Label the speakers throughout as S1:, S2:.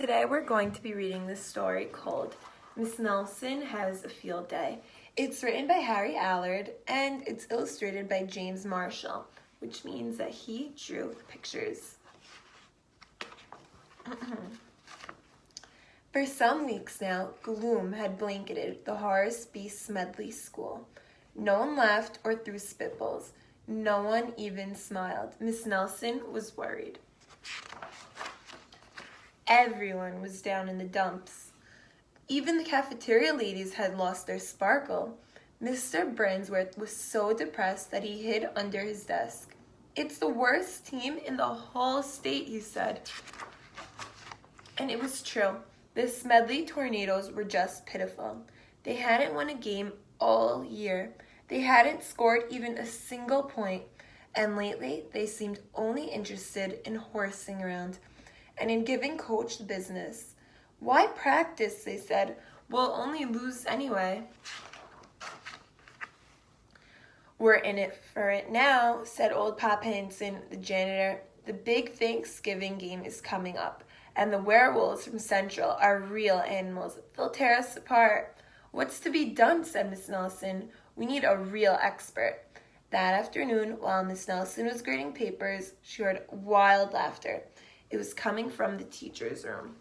S1: Today we're going to be reading this story called Miss Nelson Has a Field Day. It's written by Harry Allard and it's illustrated by James Marshall, which means that he drew the pictures. For some weeks now, gloom had blanketed the Horace B. Smedley School. No one laughed or threw spitballs. No one even smiled. Miss Nelson was worried. Everyone was down in the dumps. Even the cafeteria ladies had lost their sparkle. Mr. Brainsworth was so depressed that he hid under his desk. "It's the worst team in the whole state," he said. And it was true. The Smedley Tornadoes were just pitiful. They hadn't won a game all year. They hadn't scored even a single point. And lately, they seemed only interested in horsing around and in giving Coach the business. "Why practice?" they said. "We'll only lose anyway." "We're in it for it now," said old Pop Hanson, the janitor. "The big Thanksgiving game is coming up, and the werewolves from Central are real animals. They'll tear us apart." "What's to be done?" said Miss Nelson. "We need a real expert." That afternoon, while Miss Nelson was grading papers, she heard wild laughter. It was coming from the teacher's room.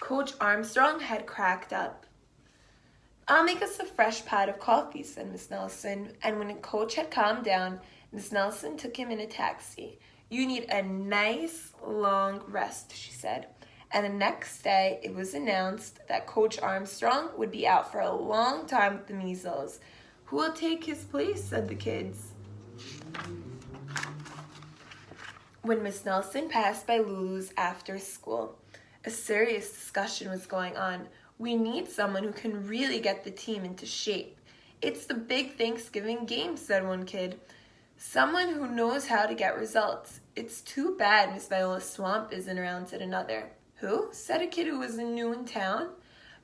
S1: Coach Armstrong had cracked up. "I'll make us a fresh pot of coffee," said Miss Nelson, and when Coach had calmed down, Miss Nelson took him in a taxi. "You need a nice long rest," she said. And the next day, it was announced that Coach Armstrong would be out for a long time with the measles. "Who will take his place?" said the kids. When Miss Nelson passed by Lulu's after school, a serious discussion was going on. "We need someone who can really get the team into shape." "It's the big Thanksgiving game," said one kid. "Someone who knows how to get results." "It's too bad Miss Viola Swamp isn't around," said another. "Who?" said a kid who was new in town.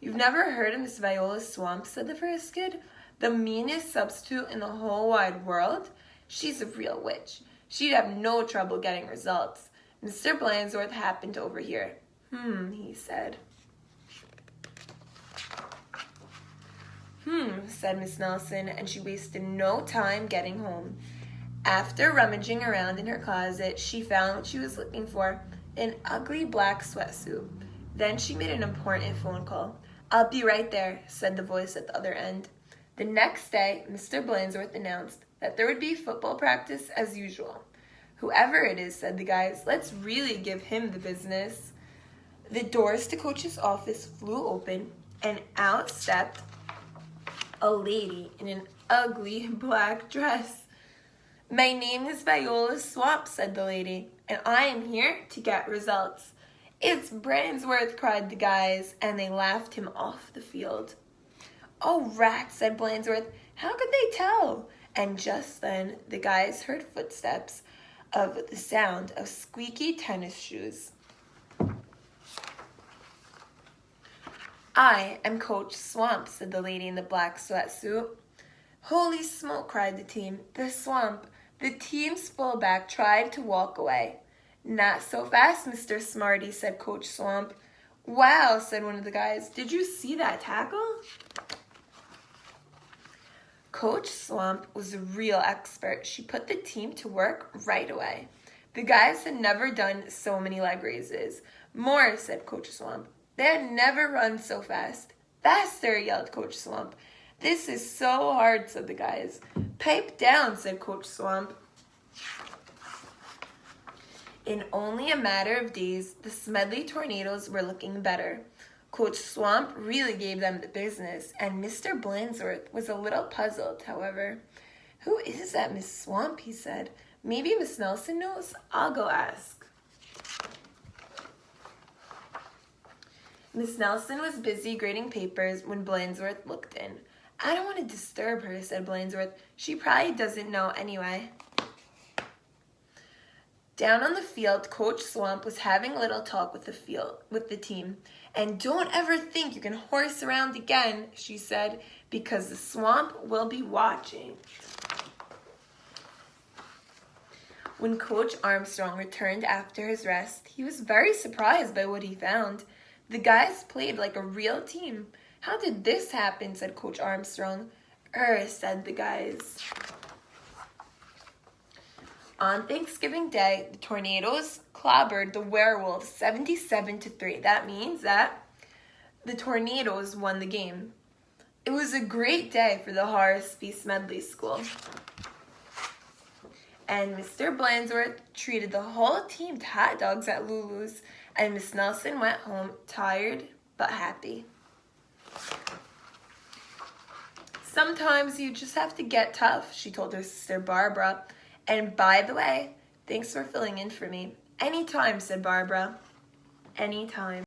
S1: "You've never heard of Miss Viola Swamp," said the first kid. "The meanest substitute in the whole wide world? She's a real witch. She'd have no trouble getting results." Mr. Blainsworth happened to overhear. He said. Said Miss Nelson, and she wasted no time getting home. After rummaging around in her closet, she found what she was looking for, an ugly black sweatsuit. Then she made an important phone call. "I'll be right there," said the voice at the other end. The next day, Mr. Blainsworth announced that there would be football practice as usual. "Whoever it is," said the guys, "let's really give him the business." The doors to Coach's office flew open, and out stepped a lady in an ugly black dress. "My name is Viola Swamp," said the lady, "and I am here to get results." "It's Brainsworth," cried the guys, and they laughed him off the field. "Oh, rats," said Blainsworth. "How could they tell?" And just then the guys heard footsteps of the sound of squeaky tennis shoes. "I am Coach Swamp," said the lady in the black sweatsuit. "Holy smoke," cried the team. "The Swamp." The team's fullback tried to walk away. "Not so fast, Mr. Smarty," said Coach Swamp. "Wow," said one of the guys. "Did you see that tackle?" Coach Swamp was a real expert. She put the team to work right away. The guys had never done so many leg raises. "More," said Coach Swamp. They had never run so fast. "Faster," yelled Coach Swamp. "This is so hard," said the guys. "Pipe down," said Coach Swamp. In only a matter of days, the Smedley Tornadoes were looking better. Coach Swamp really gave them the business, and Mr. Blainsworth was a little puzzled, however. "Who is that Miss Swamp?" he said. "Maybe Miss Nelson knows. I'll go ask." Miss Nelson was busy grading papers when Blainsworth looked in. "I don't want to disturb her," said Blainsworth. "She probably doesn't know anyway." Down on the field, Coach Swamp was having a little talk with the team. "And don't ever think you can horse around again," she said, "because the Swamp will be watching." When Coach Armstrong returned after his rest, he was very surprised by what he found. The guys played like a real team. How did this happen? Said Coach Armstrong. Said the guys. On Thanksgiving Day, the Tornadoes clobbered the Werewolves 77-3. That means that the Tornadoes won the game. It was a great day for the Horace B. Smedley School. And Mr. Blandsworth treated the whole team to hot dogs at Lulu's, and Miss Nelson went home tired but happy. Sometimes you just have to get tough, she told her sister Barbara. And by the way, thanks for filling in for me. Anytime, said Barbara. Anytime.